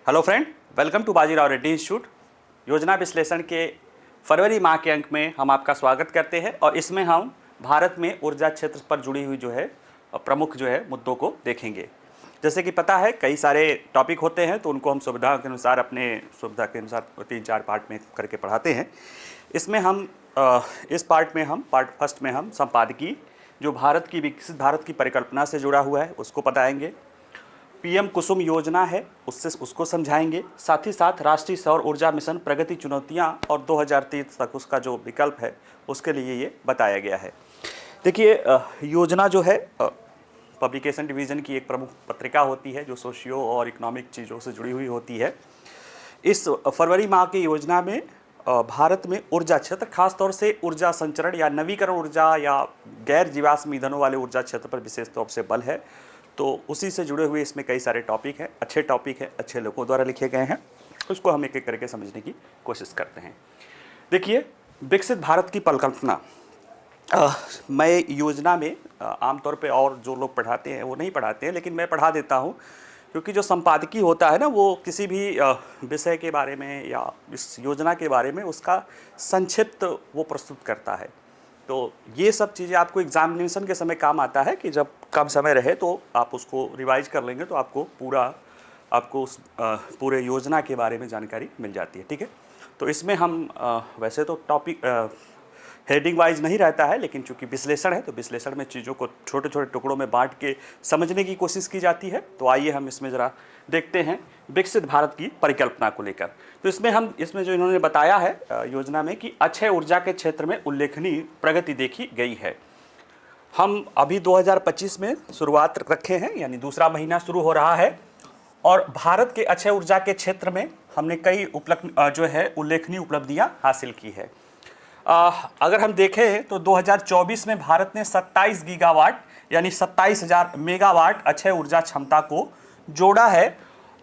Hello friend, welcome to Bajirao Reddy institute. योजना विश्लेषण के फरवरी माह के अंक में हम आपका स्वागत करते हैं और इसमें हम भारत में ऊर्जा क्षेत्र पर जुड़ी हुई प्रमुख मुद्दों को देखेंगे। जैसे कि पता है कई सारे टॉपिक होते हैं तो उनको हम सुविधा के अनुसार अपने सुविधा के अनुसार 3-4 पार्ट में करके पढ़ाते हैं। इसमें हम इस पार्ट फर्स्ट में हम संपादकीय जो विकसित भारत की परिकल्पना से जुड़ा हुआ है उसको बताएंगे। पीएम कुसुम योजना है उसको समझाएंगे। साथ ही साथ राष्ट्रीय सौर ऊर्जा मिशन प्रगति चुनौतियां और 2030 तक उसका जो विकल्प है उसके लिए ये बताया गया है। देखिए, योजना जो है पब्लिकेशन डिवीज़न की एक प्रमुख पत्रिका होती है जो सोशियो और इकोनॉमिक चीज़ों से जुड़ी हुई होती है। इस फरवरी माह की योजना में भारत में ऊर्जा क्षेत्र, खासतौर से ऊर्जा संचरण या नवीकरण ऊर्जा या गैर जीवाश्म ईंधनों वाले ऊर्जा क्षेत्र पर विशेष तौर से बल है। तो उसी से जुड़े हुए इसमें कई सारे टॉपिक हैं, अच्छे टॉपिक हैं, अच्छे लोगों द्वारा लिखे गए हैं। उसको हम एक एक करके समझने की कोशिश करते हैं। देखिए, विकसित भारत की परिकल्पना मैं योजना में आमतौर पे और जो लोग पढ़ाते हैं वो नहीं पढ़ाते हैं, लेकिन मैं पढ़ा देता हूँ क्योंकि जो संपादकीय होता है ना वो किसी भी विषय के बारे में या इस योजना के बारे में उसका संक्षिप्त वो प्रस्तुत करता है। तो ये सब चीज़ें आपको एग्जामिनेशन के समय काम आता है कि जब कम समय रहे तो आप उसको रिवाइज कर लेंगे तो आपको उस पूरे योजना के बारे में जानकारी मिल जाती है। ठीक है, तो इसमें हम वैसे तो टॉपिक हेडिंग वाइज नहीं रहता है, लेकिन चूंकि विश्लेषण है तो विश्लेषण में चीज़ों को छोटे छोटे टुकड़ों में बांट के समझने की कोशिश की जाती है। तो आइए हम इसमें ज़रा देखते हैं विकसित भारत की परिकल्पना को लेकर। तो इसमें जो इन्होंने बताया है योजना में कि अक्षय ऊर्जा के क्षेत्र में उल्लेखनीय प्रगति देखी गई है। हम अभी 2025 में शुरुआत रखे हैं, यानी दूसरा महीना शुरू हो रहा है और भारत के अक्षय ऊर्जा के क्षेत्र में हमने कई उल्लेखनीय उपलब्धियां हासिल की है। अगर हम देखें तो 2024 में भारत ने 27 गीगावाट यानी 27,000 मेगावाट अक्षय ऊर्जा क्षमता को जोड़ा है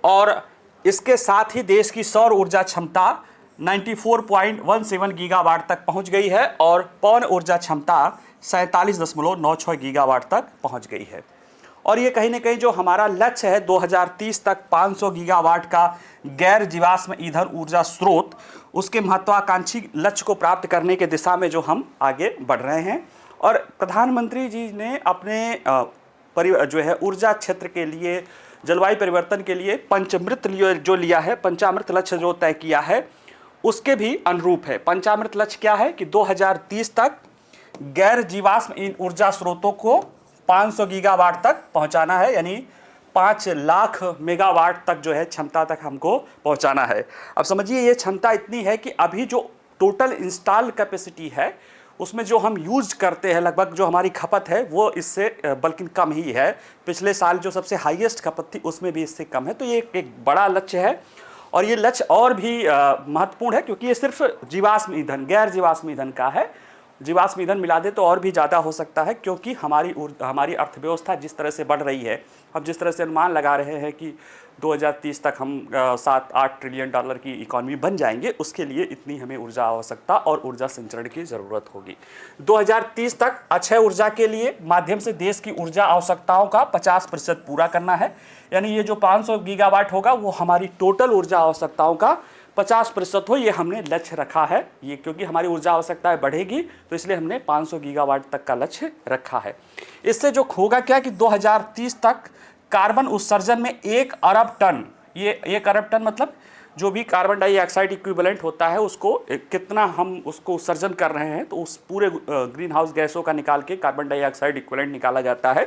और इसके साथ ही देश की सौर ऊर्जा क्षमता 94.17 गीगावाट तक पहुंच गई है और पवन ऊर्जा क्षमता 47.96 गीगावाट तक पहुंच गई है। और ये कहीं ना कहीं जो हमारा लक्ष्य है 2030 तक 500 गीगावाट का गैर जीवाश्म ईंधन ऊर्जा स्रोत, उसके महत्वाकांक्षी लक्ष्य को प्राप्त करने के दिशा में जो हम आगे बढ़ रहे हैं। और प्रधानमंत्री जी ने अपने ऊर्जा क्षेत्र के लिए, जलवायु परिवर्तन के लिए पंचामृत लक्ष्य जो तय किया है उसके भी अनुरूप है। पंचामृत लक्ष्य क्या है कि 2030 तक गैर जीवाश्म ऊर्जा स्रोतों को 500 गीगावाट तक पहुंचाना है, यानी 5 लाख मेगावाट तक जो है क्षमता तक हमको पहुंचाना है। अब समझिए ये क्षमता इतनी है कि अभी जो टोटल इंस्टॉल कैपेसिटी है उसमें जो हम यूज करते हैं, लगभग जो हमारी खपत है वो इससे बल्कि कम ही है। पिछले साल जो सबसे हाईएस्ट खपत थी उसमें भी इससे कम है। तो ये एक बड़ा लक्ष्य है और ये लक्ष्य और भी महत्वपूर्ण है क्योंकि ये सिर्फ गैर जीवाश्म ईंधन का है। जीवाश्म ईंधन मिला दे तो और भी ज़्यादा हो सकता है, क्योंकि हमारी अर्थव्यवस्था जिस तरह से बढ़ रही है, हम जिस तरह से अनुमान लगा रहे हैं कि 2030 तक हम 7-8 ट्रिलियन डॉलर की इकॉनमी बन जाएंगे, उसके लिए इतनी हमें ऊर्जा आवश्यकता और ऊर्जा संचरण की ज़रूरत होगी। 2030 तक अक्षय ऊर्जा के लिए माध्यम से देश की ऊर्जा आवश्यकताओं का 50% पूरा करना है, यानी ये जो 500 गीगावाट होगा वो हमारी टोटल ऊर्जा आवश्यकताओं का 50% हो, ये हमने लक्ष्य रखा है। ये क्योंकि हमारी ऊर्जा आवश्यकताएं बढ़ेगी तो इसलिए हमने 500 गीगावाट तक का लक्ष्य रखा है। इससे जो होगा क्या कि 2030 तक कार्बन उत्सर्जन में 1 अरब टन, ये 1 अरब टन मतलब जो भी कार्बन डाइऑक्साइड इक्विवेलेंट होता है उसको कितना हम उसको उत्सर्जन कर रहे हैं, तो उस पूरे ग्रीन हाउस गैसों का निकाल के कार्बन डाइऑक्साइड इक्विवेलेंट निकाला जाता है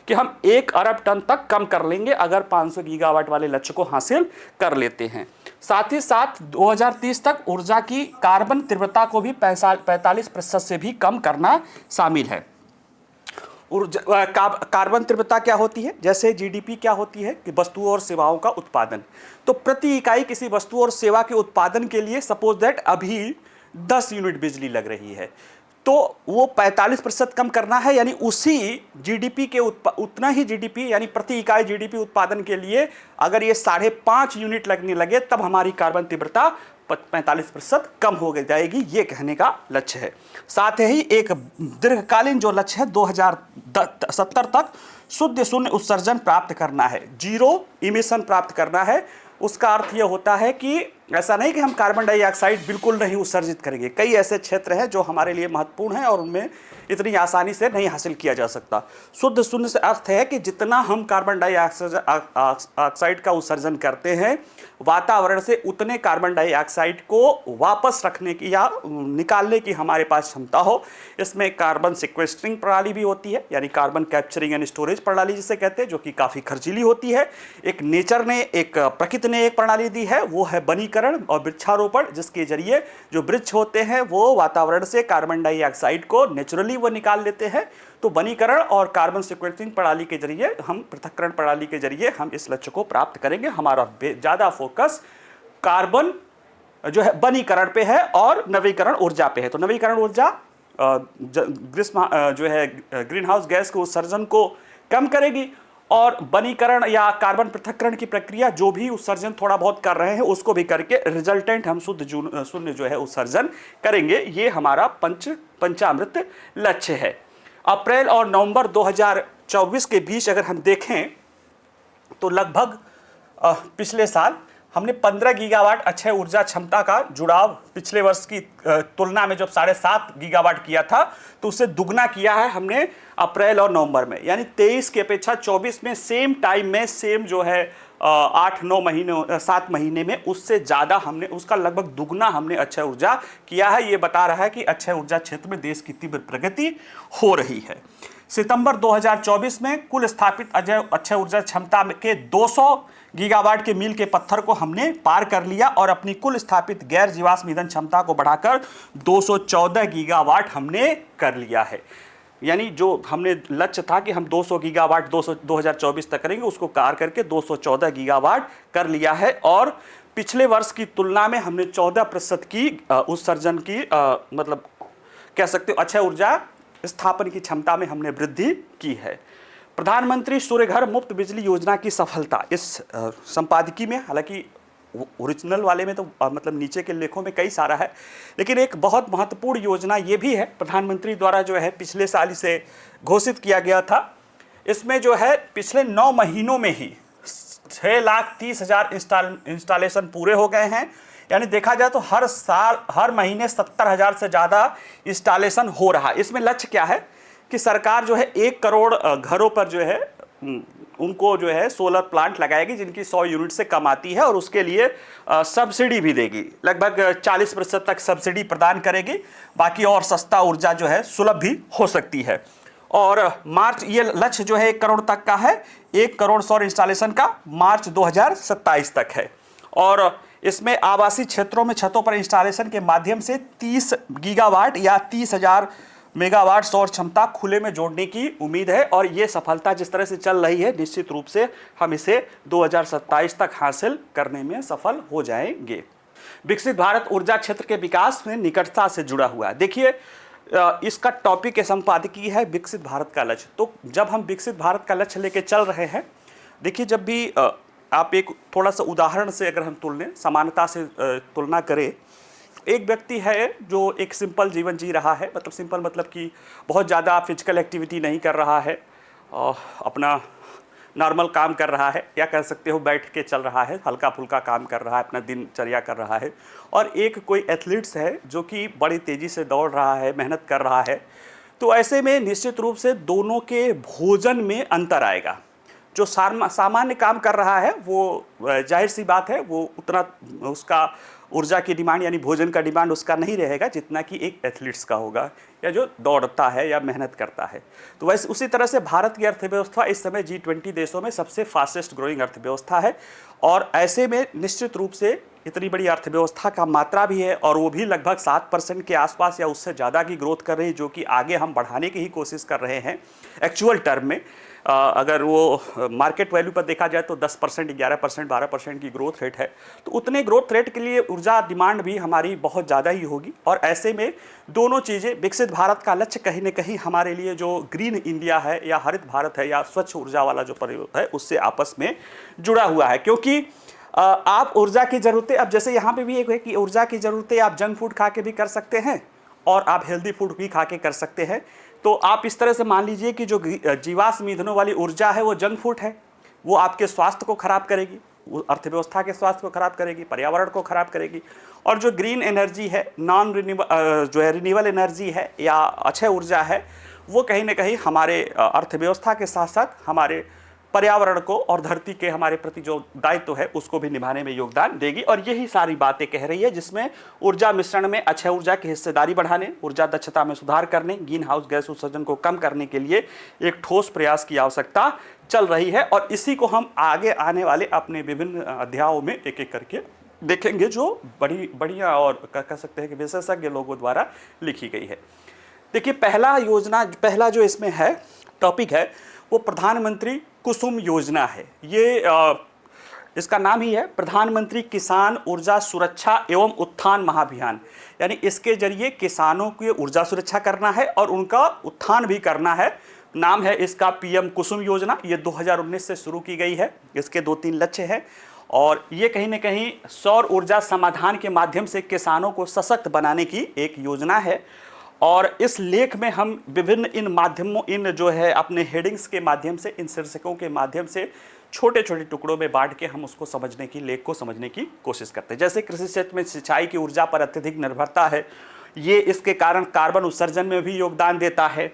कि हम 1 अरब टन तक कम कर लेंगे अगर 500 गीगावाट वाले लक्ष्य को हासिल कर लेते हैं। साथ ही साथ 2030 तक ऊर्जा की कार्बन तीव्रता को भी 45% से भी कम करना शामिल है। कार्बन तीव्रता क्या होती है? जैसे जीडीपी क्या होती है कि वस्तुओं और सेवाओं का उत्पादन। तो प्रति इकाई किसी वस्तु और सेवा के उत्पादन के लिए सपोज दैट अभी 10 यूनिट बिजली लग रही है, तो वो 45% कम करना है, यानी उसी जीडीपी के उतना ही जीडीपी यानी प्रति इकाई जीडीपी उत्पादन के लिए अगर ये 5.5 यूनिट लगने लगे तब हमारी कार्बन तीव्रता 45% कम हो जाएगी, ये कहने का लक्ष्य है। साथ ही एक दीर्घकालीन जो लक्ष्य है 2070 तक शुद्ध शून्य उत्सर्जन प्राप्त करना है, जीरो इमिशन प्राप्त करना है उसका अर्थ यह होता है कि ऐसा नहीं कि हम कार्बन डाइऑक्साइड बिल्कुल नहीं उत्सर्जित करेंगे। कई ऐसे क्षेत्र हैं जो हमारे लिए महत्वपूर्ण हैं और उनमें इतनी आसानी से नहीं हासिल किया जा सकता। शुद्ध शून्य से अर्थ है कि जितना हम कार्बन डाइऑक्साइड का उत्सर्जन करते हैं वातावरण से, उतने कार्बन डाइऑक्साइड को वापस रखने की या निकालने की हमारे पास क्षमता हो। इसमें कार्बन सिक्वेस्ट्रिंग प्रणाली भी होती है, यानी कार्बन कैप्चरिंग एंड स्टोरेज प्रणाली जिसे कहते हैं, जो कि काफ़ी खर्चीली होती है। एक नेचर ने, एक प्रकृति ने एक प्रणाली दी है, वो है वनीकरण और वृक्षारोपण, जिसके जरिए जो वृक्ष होते हैं वो वातावरण से कार्बन डाइऑक्साइड को नेचुरली वो निकाल लेते हैं। तो वनीकरण और कार्बन सिक्वेस्ट्रिंग प्रणाली के जरिए, हम पृथक्करण प्रणाली के जरिए हम इस लक्ष्य को प्राप्त करेंगे। हमारा ज़्यादा फोकस कार्बन जो है वनीकरण पे है और नवीकरण ऊर्जा पे है। तो नवीकरण ऊर्जा ग्रीष्म जो है ग्रीन हाउस गैस के उत्सर्जन को कम करेगी, और वनीकरण या कार्बन पृथक्करण की प्रक्रिया जो भी उत्सर्जन थोड़ा बहुत कर रहे हैं उसको भी करके रिजल्टेंट हम शून्य जो है उत्सर्जन करेंगे। ये हमारा पंचामृत लक्ष्य है। अप्रैल और नवंबर 2024 के बीच अगर हम देखें तो लगभग पिछले साल हमने 15 गीगावाट अक्षय ऊर्जा क्षमता का जुड़ाव पिछले वर्ष की तुलना में जब 7.5 गीगावाट किया था तो उससे दुगना किया है हमने अप्रैल और नवंबर में। यानी 23 की अपेक्षा 24 में सेम टाइम में, सेम जो है 8-9 महीने 7 महीने में उससे ज़्यादा हमने, उसका लगभग दुगना हमने अक्षय ऊर्जा किया है। ये बता रहा है कि अक्षय ऊर्जा क्षेत्र में देश की तीव्र प्रगति हो रही है। सितंबर 2024 में कुल स्थापित अक्षय ऊर्जा क्षमता के 200 गीगावाट के मील के पत्थर को हमने पार कर लिया और अपनी कुल स्थापित गैर जीवाश्म ईंधन क्षमता को बढ़ाकर 214 गीगावाट हमने कर लिया है। यानी जो हमने लक्ष्य था कि हम 200 गीगावाट 2024 तक करेंगे, उसको पार करके 214 गीगावाट कर लिया है। और पिछले वर्ष की तुलना में हमने 14% की उत्सर्जन की मतलब कह सकते हो अक्षय ऊर्जा स्थापन की क्षमता में हमने वृद्धि की है। प्रधानमंत्री सूर्य घर मुफ्त बिजली योजना की सफलता, इस संपादकीय में, हालांकि ओरिजिनल वाले में तो मतलब नीचे के लेखों में कई सारा है, लेकिन एक बहुत महत्वपूर्ण योजना ये भी है, प्रधानमंत्री द्वारा जो है पिछले साल इसे घोषित किया गया था। इसमें जो है पिछले 9 महीनों में ही 6,30,000 इंस्टॉलेशन पूरे हो गए हैं। यानी देखा जाए तो हर साल, हर महीने 70,000 से ज़्यादा इंस्टॉलेशन हो रहा है। इसमें लक्ष्य क्या है कि सरकार जो है 1 करोड़ घरों पर जो है उनको जो है सोलर प्लांट लगाएगी जिनकी 100 यूनिट से कम आती है, और उसके लिए सब्सिडी भी देगी। लगभग 40% तक सब्सिडी प्रदान करेगी। बाकी और सस्ता ऊर्जा जो है सुलभ भी हो सकती है। और मार्च, ये लक्ष्य जो है 1 करोड़ तक का है, 1 करोड़ सौर इंस्टॉलेशन का मार्च 2027 तक है। और इसमें आवासीय क्षेत्रों में छतों पर इंस्टॉलेशन के माध्यम से 30 गीगावाट या 30,000 मेगावाट सौर क्षमता खुले में जोड़ने की उम्मीद है। और ये सफलता जिस तरह से चल रही है, निश्चित रूप से हम इसे 2027 तक हासिल करने में सफल हो जाएंगे। विकसित भारत ऊर्जा क्षेत्र के विकास में निकटता से जुड़ा हुआ है। देखिए, इसका टॉपिक के संपादकीय है विकसित भारत का लक्ष्य। तो जब हम विकसित भारत का लक्ष्य लेके चल रहे हैं, देखिए जब भी आप एक थोड़ा सा उदाहरण से अगर हम तुलना, समानता से तुलना करें, एक व्यक्ति है जो एक सिंपल जीवन जी रहा है, मतलब सिंपल मतलब कि बहुत ज़्यादा फिजिकल एक्टिविटी नहीं कर रहा है, अपना नॉर्मल काम कर रहा है, या कह सकते हो बैठ के चल रहा है, हल्का फुल्का काम कर रहा है, अपना दिनचर्या कर रहा है। और एक कोई एथलीट्स है जो कि बड़ी तेज़ी से दौड़ रहा है, मेहनत कर रहा है। तो ऐसे में निश्चित रूप से दोनों के भोजन में अंतर आएगा। जो सामान्य काम कर रहा है वो जाहिर सी बात है वो उतना उसका ऊर्जा की डिमांड यानी भोजन का डिमांड उसका नहीं रहेगा जितना कि एक एथलीट्स का होगा, या जो दौड़ता है या मेहनत करता है। तो वैसे उसी तरह से भारत की अर्थव्यवस्था इस समय G20 देशों में सबसे फास्टेस्ट ग्रोइंग अर्थव्यवस्था है। और ऐसे में निश्चित रूप से इतनी बड़ी अर्थव्यवस्था का मात्रा भी है, और वो भी लगभग 7% के आसपास या उससे ज़्यादा की ग्रोथ कर रही है, जो कि आगे हम बढ़ाने की ही कोशिश कर रहे हैं एक्चुअल टर्म में। अगर वो मार्केट वैल्यू पर देखा जाए तो 10%, 11%, 12% की ग्रोथ रेट है। तो उतने ग्रोथ रेट के लिए ऊर्जा डिमांड भी हमारी बहुत ज़्यादा ही होगी। और ऐसे में दोनों चीज़ें, विकसित भारत का लक्ष्य कहीं न कहीं हमारे लिए जो ग्रीन इंडिया है या हरित भारत है या स्वच्छ ऊर्जा वाला जो प्रयोग है उससे आपस में जुड़ा हुआ है। क्योंकि आप ऊर्जा की ज़रूरतें, अब जैसे यहाँ पे भी एक है कि ऊर्जा की ज़रूरतें आप जंक फूड खा के भी कर सकते हैं और आप हेल्दी फूड भी खा के कर सकते हैं। तो आप इस तरह से मान लीजिए कि जो जीवाश्म ईंधनों वाली ऊर्जा है वो जंक फूड है, वो आपके स्वास्थ्य को खराब करेगी। अर्थव्यवस्था के स्वास्थ्य को खराब करेगी, पर्यावरण को खराब करेगी। और जो ग्रीन एनर्जी है, नॉन रिन्यूएबल जो है रिन्यूएबल एनर्जी है या अक्षय ऊर्जा है, वो कहीं ना कहीं हमारे अर्थव्यवस्था के साथ साथ हमारे पर्यावरण को और धरती के हमारे प्रति जो दायित्व है उसको भी निभाने में योगदान देगी। और यही सारी बातें कह रही है, जिसमें ऊर्जा मिश्रण में अक्षय ऊर्जा की हिस्सेदारी बढ़ाने, ऊर्जा दक्षता में सुधार करने, ग्रीन हाउस गैस उत्सर्जन को कम करने के लिए एक ठोस प्रयास की आवश्यकता चल रही है। और इसी को हम आगे आने वाले अपने विभिन्न अध्यायों में एक एक करके देखेंगे, जो बढ़िया और कह सकते हैं कि विशेषज्ञ लोगों द्वारा लिखी गई है। देखिए, पहला जो इसमें है टॉपिक है वो प्रधानमंत्री कुसुम योजना है। ये इसका नाम ही है प्रधानमंत्री किसान ऊर्जा सुरक्षा एवं उत्थान महाअभियान। यानी इसके जरिए किसानों की ऊर्जा सुरक्षा करना है और उनका उत्थान भी करना है। नाम है इसका पीएम कुसुम योजना। ये 2019 से शुरू की गई है। इसके 2-3 लक्ष्य हैं और ये कहीं ना कहीं सौर ऊर्जा समाधान के माध्यम से किसानों को सशक्त बनाने की एक योजना है। और इस लेख में हम विभिन्न इन माध्यमों, इन जो है अपने हेडिंग्स के माध्यम से, इन शीर्षकों के माध्यम से छोटे छोटे टुकड़ों में बांट के हम उसको समझने की, लेख को समझने की कोशिश करते हैं। जैसे कृषि क्षेत्र में सिंचाई की ऊर्जा पर अत्यधिक निर्भरता है, ये इसके कारण कार्बन उत्सर्जन में भी योगदान देता है।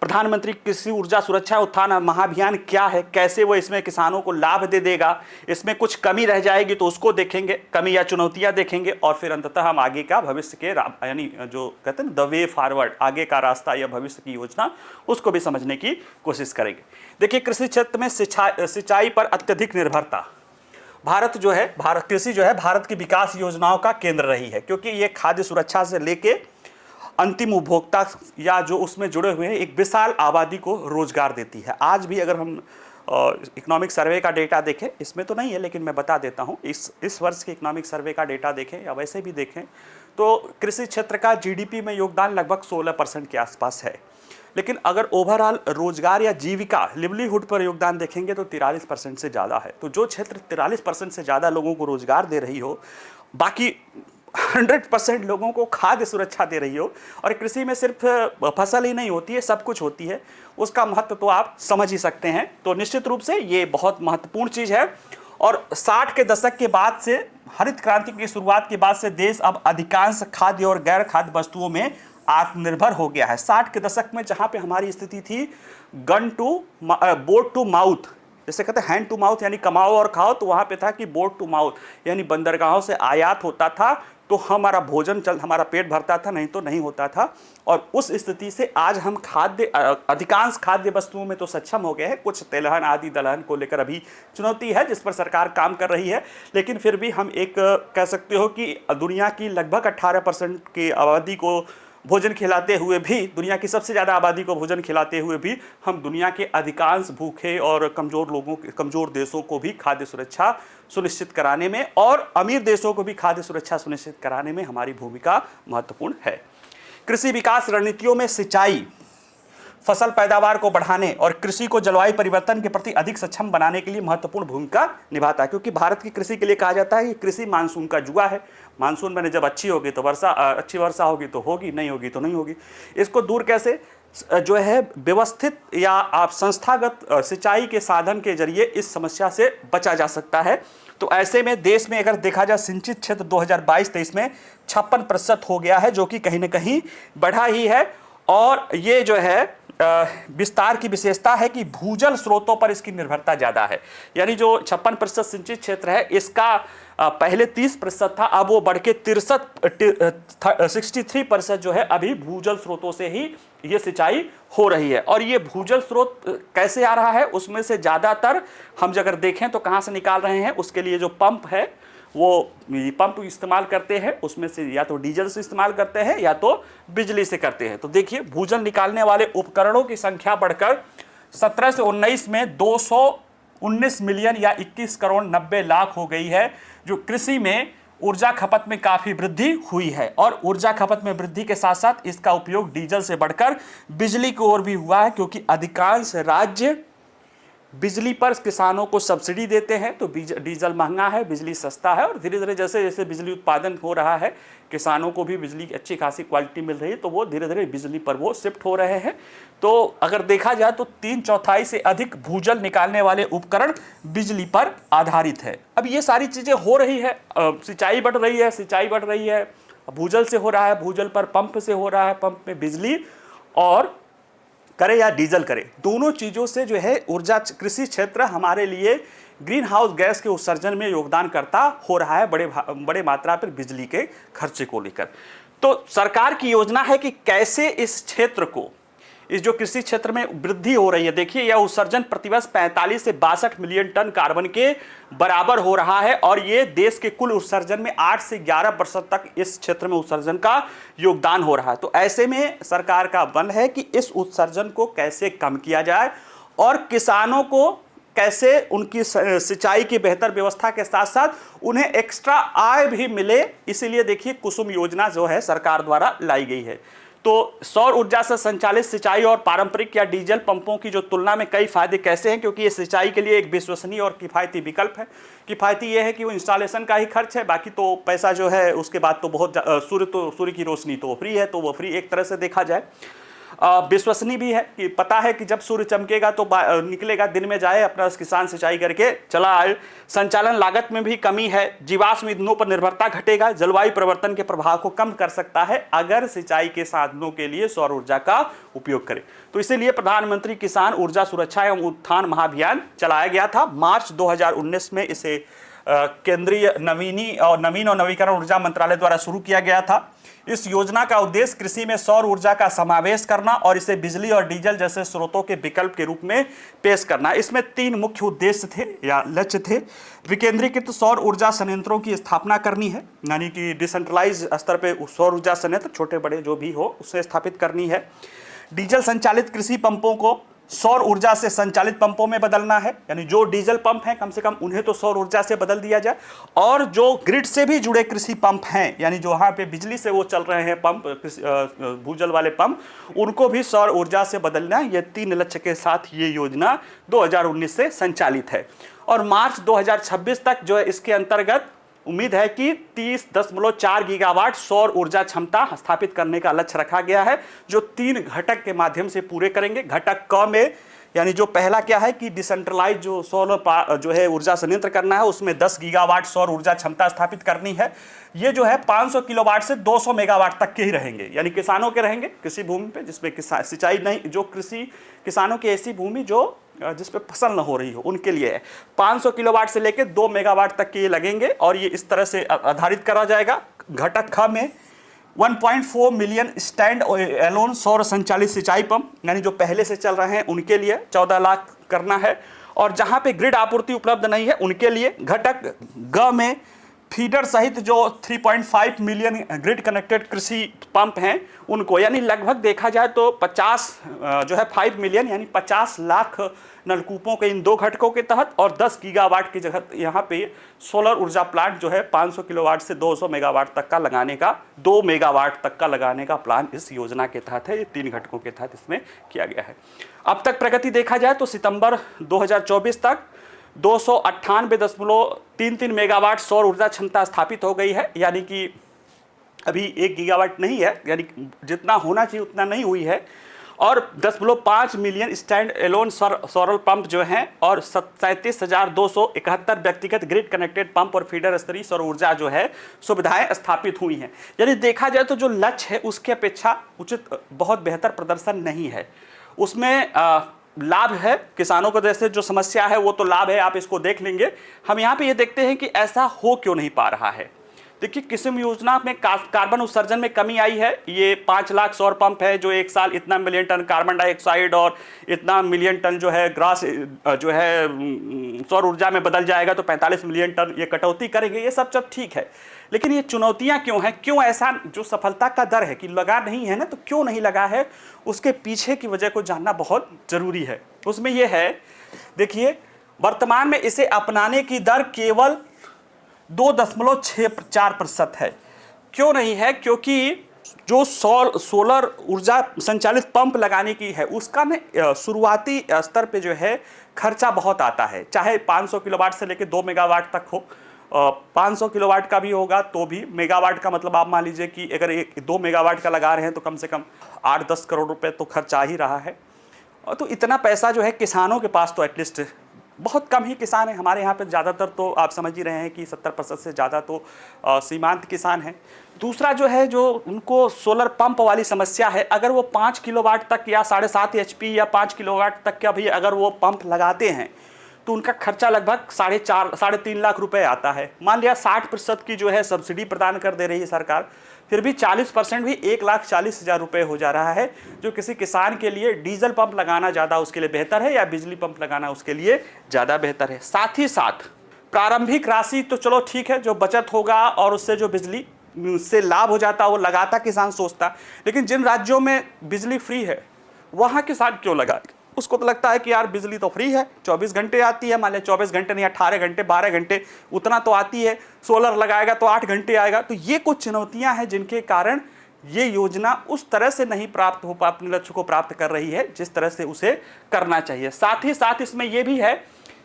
प्रधानमंत्री कृषि ऊर्जा सुरक्षा उत्थान महाअभियान क्या है, कैसे वो इसमें किसानों को लाभ दे देगा, इसमें कुछ कमी रह जाएगी तो उसको देखेंगे, कमी या चुनौतियां देखेंगे, और फिर अंततः हम आगे का भविष्य के यानी जो कहते हैं द वे फॉरवर्ड, आगे का रास्ता या भविष्य की योजना, उसको भी समझने की कोशिश करेंगे। देखिए, कृषि क्षेत्र में सिंचाई पर अत्यधिक निर्भरता, कृषि जो है भारत की विकास योजनाओं का केंद्र रही है, क्योंकि ये खाद्य सुरक्षा से लेके अंतिम उपभोक्ता या जो उसमें जुड़े हुए हैं एक विशाल आबादी को रोजगार देती है। आज भी अगर हम इकोनॉमिक सर्वे का डेटा देखें, इसमें तो नहीं है लेकिन मैं बता देता हूं, इस वर्ष के इकोनॉमिक सर्वे का डेटा देखें या वैसे भी देखें तो कृषि क्षेत्र का जीडीपी में योगदान लगभग 16% के आसपास है। लेकिन अगर ओवरऑल रोजगार या जीविका लिवलीहुड पर योगदान देखेंगे तो 43% से ज़्यादा है। तो जो क्षेत्र 43% से ज़्यादा लोगों को रोजगार दे रही हो, बाकी 100% लोगों को खाद्य सुरक्षा दे रही हो, और कृषि में सिर्फ फसल ही नहीं होती है, सब कुछ होती है, उसका महत्व तो आप समझ ही सकते हैं। तो निश्चित रूप से ये बहुत महत्वपूर्ण चीज़ है। और 60 के दशक के बाद से, हरित क्रांति की शुरुआत के बाद से देश अब अधिकांश खाद्य और गैर खाद्य वस्तुओं में आत्मनिर्भर हो गया है। 60 के दशक में जहाँ पे हमारी स्थिति थी बोट टू माउथ, जैसे कहते हैं हैंड टू माउथ यानी कमाओ और खाओ, तो वहाँ पे था कि बोट टू माउथ यानी बंदरगाहों से आयात होता था तो हमारा भोजन हमारा पेट भरता था, नहीं तो नहीं होता था। और उस स्थिति से आज हम अधिकांश खाद्य वस्तुओं में तो सक्षम हो गए हैं। कुछ तेलहन आदि दलहन को लेकर अभी चुनौती है जिस पर सरकार काम कर रही है, लेकिन फिर भी हम एक कह सकते हो कि दुनिया की लगभग 18% की आबादी को भोजन खिलाते हुए भी, दुनिया की सबसे ज़्यादा आबादी को भोजन खिलाते हुए भी हम दुनिया के अधिकांश भूखे और कमज़ोर देशों को भी खाद्य सुरक्षा सुनिश्चित कराने में, और अमीर देशों को भी खाद्य सुरक्षा सुनिश्चित कराने में हमारी भूमिका महत्वपूर्ण है। कृषि विकास रणनीतियों में सिंचाई फसल पैदावार को बढ़ाने और कृषि को जलवायु परिवर्तन के प्रति अधिक सक्षम बनाने के लिए महत्वपूर्ण भूमिका निभाता है, क्योंकि भारत की कृषि के लिए कहा जाता है कि कृषि मानसून का जुआ है। मानसून में जब अच्छी होगी तो अच्छी वर्षा होगी तो होगी, नहीं होगी तो नहीं होगी। इसको दूर कैसे जो है व्यवस्थित या आप संस्थागत सिंचाई के साधन के जरिए इस समस्या से बचा जा सकता है। तो ऐसे में देश में अगर देखा जाए सिंचित क्षेत्र 2022-23 में 56% हो गया है, जो कि कहीं ना कहीं बढ़ा ही है। और ये जो है विस्तार की विशेषता है कि भूजल स्रोतों पर इसकी निर्भरता ज़्यादा है। यानी जो 56% सिंचित क्षेत्र है इसका पहले 30% था, अब वो बढ़ के 63% जो है अभी भूजल स्रोतों से ही ये सिंचाई हो रही है। और ये भूजल स्रोत कैसे आ रहा है, उसमें से ज़्यादातर हम अगर देखें तो कहाँ से निकाल रहे हैं, उसके लिए जो पंप है वो पंप इस्तेमाल करते हैं, उसमें से या तो डीजल से इस्तेमाल करते हैं या तो बिजली से करते हैं। तो देखिए, भूजल निकालने वाले उपकरणों की संख्या बढ़कर 17 से 19 में 219 मिलियन या 21 करोड़ 90 लाख हो गई है, जो कृषि में ऊर्जा खपत में काफ़ी वृद्धि हुई है। और ऊर्जा खपत में वृद्धि के साथ साथ इसका उपयोग डीजल से बढ़कर बिजली की ओर भी हुआ है, क्योंकि अधिकांश राज्य बिजली पर किसानों को सब्सिडी देते हैं, तो डीजल महंगा है, बिजली सस्ता है, और धीरे धीरे जैसे जैसे बिजली उत्पादन हो रहा है, किसानों को भी बिजली की अच्छी खासी क्वालिटी मिल रही है, तो वो धीरे धीरे बिजली पर वो शिफ्ट हो रहे हैं। तो अगर देखा जाए तो 3/4 से अधिक भूजल निकालने वाले उपकरण बिजली पर आधारित है। अब ये सारी चीज़ें हो रही है, सिंचाई बढ़ रही है, सिंचाई बढ़ रही है, भूजल से हो रहा है, भूजल पर पंप से हो रहा है, पंप में बिजली, और करे या डीजल करे, दोनों चीज़ों से जो है ऊर्जा कृषि क्षेत्र हमारे लिए ग्रीन हाउस गैस के उत्सर्जन में योगदान करता हो रहा है, बड़े मात्रा पर बिजली के खर्चे को लेकर। तो सरकार की योजना है कि कैसे इस क्षेत्र को, इस जो कृषि क्षेत्र में वृद्धि हो रही है, देखिए यह उत्सर्जन प्रतिवर्ष 45 से 62 मिलियन टन कार्बन के बराबर हो रहा है, और ये देश के कुल उत्सर्जन में 8 से 11% तक इस क्षेत्र में उत्सर्जन का योगदान हो रहा है। तो ऐसे में सरकार का मन है कि इस उत्सर्जन को कैसे कम किया जाए और किसानों को कैसे उनकी सिंचाई की बेहतर व्यवस्था के साथ साथ उन्हें एक्स्ट्रा आय भी मिले। इसीलिए देखिए कुसुम योजना जो है सरकार द्वारा लाई गई है। तो सौर ऊर्जा से संचालित सिंचाई और पारंपरिक या डीजल पंपों की जो तुलना में कई फायदे कैसे हैं, क्योंकि ये सिंचाई के लिए एक विश्वसनीय और किफ़ायती विकल्प है। किफ़ायती ये है कि वो इंस्टॉलेशन का ही खर्च है, बाकी तो पैसा जो है उसके बाद तो बहुत सूर्य की रोशनी तो फ्री है, तो वो फ्री एक तरह से देखा जाए। विश्वसनीय भी है कि पता है कि जब सूर्य चमकेगा तो निकलेगा, दिन में जाए अपना किसान सिंचाई करके चला आए। संचालन लागत में भी कमी है, जीवाश्म ईंधनों पर निर्भरता घटेगा, जलवायु परिवर्तन के प्रभाव को कम कर सकता है अगर सिंचाई के साधनों के लिए सौर ऊर्जा का उपयोग करें। तो इसीलिए प्रधानमंत्री किसान ऊर्जा सुरक्षा एवं उत्थान महाअभियान चलाया गया था। मार्च 2019 में इसे केंद्रीय नवीन और नवीकरण ऊर्जा मंत्रालय द्वारा शुरू किया गया था। इस योजना का उद्देश्य कृषि में सौर ऊर्जा का समावेश करना और इसे बिजली और डीजल जैसे स्रोतों के विकल्प के रूप में पेश करना। इसमें 3 मुख्य उद्देश्य थे या लक्ष्य थे। विकेंद्रीकृत सौर ऊर्जा संयंत्रों की स्थापना करनी है, यानी कि डिसेंट्रलाइज स्तर पर सौर ऊर्जा संयंत्र छोटे बड़े जो भी हो उसे स्थापित करनी है। डीजल संचालित कृषि पंपों को सौर ऊर्जा से संचालित पंपों में बदलना है, यानी जो डीजल पंप हैं कम से कम उन्हें तो सौर ऊर्जा से बदल दिया जाए, और जो ग्रिड से भी जुड़े कृषि पंप हैं, यानी जो वहाँ पे बिजली से वो चल रहे हैं पंप, भूजल वाले पंप, उनको भी सौर ऊर्जा से बदलना। ये 3 लक्ष्य के साथ ये योजना 2019 से संचालित है, और मार्च 2026 तक जो है इसके अंतर्गत उम्मीद है कि 30.4 गीगावाट सौर ऊर्जा क्षमता स्थापित करने का लक्ष्य रखा गया है, जो 3 घटक के माध्यम से पूरे करेंगे। घटक क में, यानी जो पहला क्या है कि डिसेंट्रलाइज जो सोलर जो है ऊर्जा संयंत्र करना है, उसमें 10 गीगावाट सौर ऊर्जा क्षमता स्थापित करनी है। ये जो है 500 किलोवाट से 200 मेगावाट तक के ही रहेंगे, यानी किसानों के रहेंगे कृषि भूमि पे जिसमें सिंचाई नहीं, जो कृषि किसानों की ऐसी भूमि जो जिस पे फसल न हो रही हो उनके लिए है। 500 किलोवाट से लेकर 2 मेगावाट तक के ये लगेंगे, और ये इस तरह से आधारित करा जाएगा। घटक ख में 1.4 मिलियन स्टैंड एलोन सौर संचालित सिंचाई पंप, यानी जो पहले से चल रहे हैं उनके लिए 14 लाख करना है, और जहां पे ग्रिड आपूर्ति उपलब्ध नहीं है उनके लिए। घटक ग में फीडर सहित जो 3.5 मिलियन ग्रिड कनेक्टेड कृषि पंप हैं उनको, यानी लगभग देखा जाए तो 50 जो है 5 मिलियन यानी 50 लाख नलकूपों के इन 2 घटकों के तहत, और 10 गीगावाट की जगह यहाँ पे सोलर ऊर्जा प्लांट जो है 500 किलोवाट से 200 मेगावाट तक का लगाने का, 2 मेगावाट तक का लगाने का प्लान इस योजना के तहत है। ये 3 घटकों के तहत इसमें किया गया है। अब तक प्रगति देखा जाए तो सितंबर 2024 तक 298.33 मेगावाट सौर ऊर्जा क्षमता स्थापित हो गई है, यानी कि अभी 1 गीगावाट नहीं है, यानी जितना होना चाहिए उतना नहीं हुई है। और 10.5 मिलियन स्टैंड एलोन सौर पंप जो हैं, और 37,271 व्यक्तिगत ग्रिड कनेक्टेड पंप और फीडर स्तरीय सौर ऊर्जा जो है सुविधाएं स्थापित हुई हैं। यानी देखा जाए तो जो लक्ष्य है उसके अपेक्षा उचित बहुत बेहतर प्रदर्शन नहीं है। उसमें लाभ है किसानों को, जैसे जो समस्या है वो तो लाभ है, आप इसको देख लेंगे। हम यहाँ पे ये देखते हैं कि ऐसा हो क्यों नहीं पा रहा है। देखिए कुसुम योजना में कार्बन उत्सर्जन में कमी आई है। ये 5 लाख सौर पंप है जो एक साल इतना मिलियन टन कार्बन डाइऑक्साइड और इतना मिलियन टन जो है ग्रास जो है सौर ऊर्जा में बदल जाएगा, तो 45 मिलियन टन ये कटौती करेंगे। ये सब ठीक है, लेकिन ये चुनौतियां क्यों हैं, क्यों ऐसा जो सफलता का दर है कि लगा नहीं है ना, तो क्यों नहीं लगा है, उसके पीछे की वजह को जानना बहुत जरूरी है। उसमें यह है, देखिए वर्तमान में इसे अपनाने की दर केवल 2.64% है। क्यों नहीं है? क्योंकि जो सोलर ऊर्जा संचालित पंप लगाने की है उसका ना शुरुआती स्तर पे जो है खर्चा बहुत आता है, चाहे 500 किलोवाट से लेकर 2 मेगावाट तक हो। 500 किलोवाट का भी होगा तो भी, मेगावाट का मतलब आप मान लीजिए कि अगर 2 मेगावाट का लगा रहे हैं तो कम से कम 8-10 करोड़ रुपए तो खर्चा आ ही रहा है। तो इतना पैसा जो है किसानों के पास तो एटलीस्ट बहुत कम ही किसान हैं। हमारे यहाँ पे ज़्यादातर तो आप समझ ही रहे हैं कि 70% से ज़्यादा तो सीमांत किसान हैं। दूसरा जो है, जो उनको सोलर पंप वाली समस्या है, अगर वो 5 किलोवाट तक या 7.5 HP या 5 किलोवाट तक का भी अगर वो पंप लगाते हैं तो उनका खर्चा लगभग 4.5-3 लाख रुपए आता है। मान लिया 60% की जो है सब्सिडी प्रदान कर दे रही है सरकार, फिर भी 40% भी 1,40,000 रुपये हो जा रहा है, जो किसी किसान के लिए डीजल पंप लगाना ज़्यादा उसके लिए बेहतर है या बिजली पंप लगाना उसके लिए ज़्यादा बेहतर है। साथ ही साथ प्रारंभिक राशि तो चलो ठीक है, जो बचत होगा और उससे जो बिजली से लाभ हो जाता वो लगाता किसान सोचता, लेकिन जिन राज्यों में बिजली फ्री है वहाँ किसान क्यों लगाए? उसको तो लगता है कि यार बिजली तो फ्री है, 24 घंटे आती है, मान लिया 24 घंटे नहीं 18 घंटे 12 घंटे उतना तो आती है, सोलर लगाएगा तो 8 घंटे आएगा। तो ये कुछ चुनौतियां हैं जिनके कारण ये योजना उस तरह से नहीं प्राप्त हो अपने लक्ष्य को प्राप्त कर रही है जिस तरह से उसे करना चाहिए। साथ ही साथ इसमें यह भी है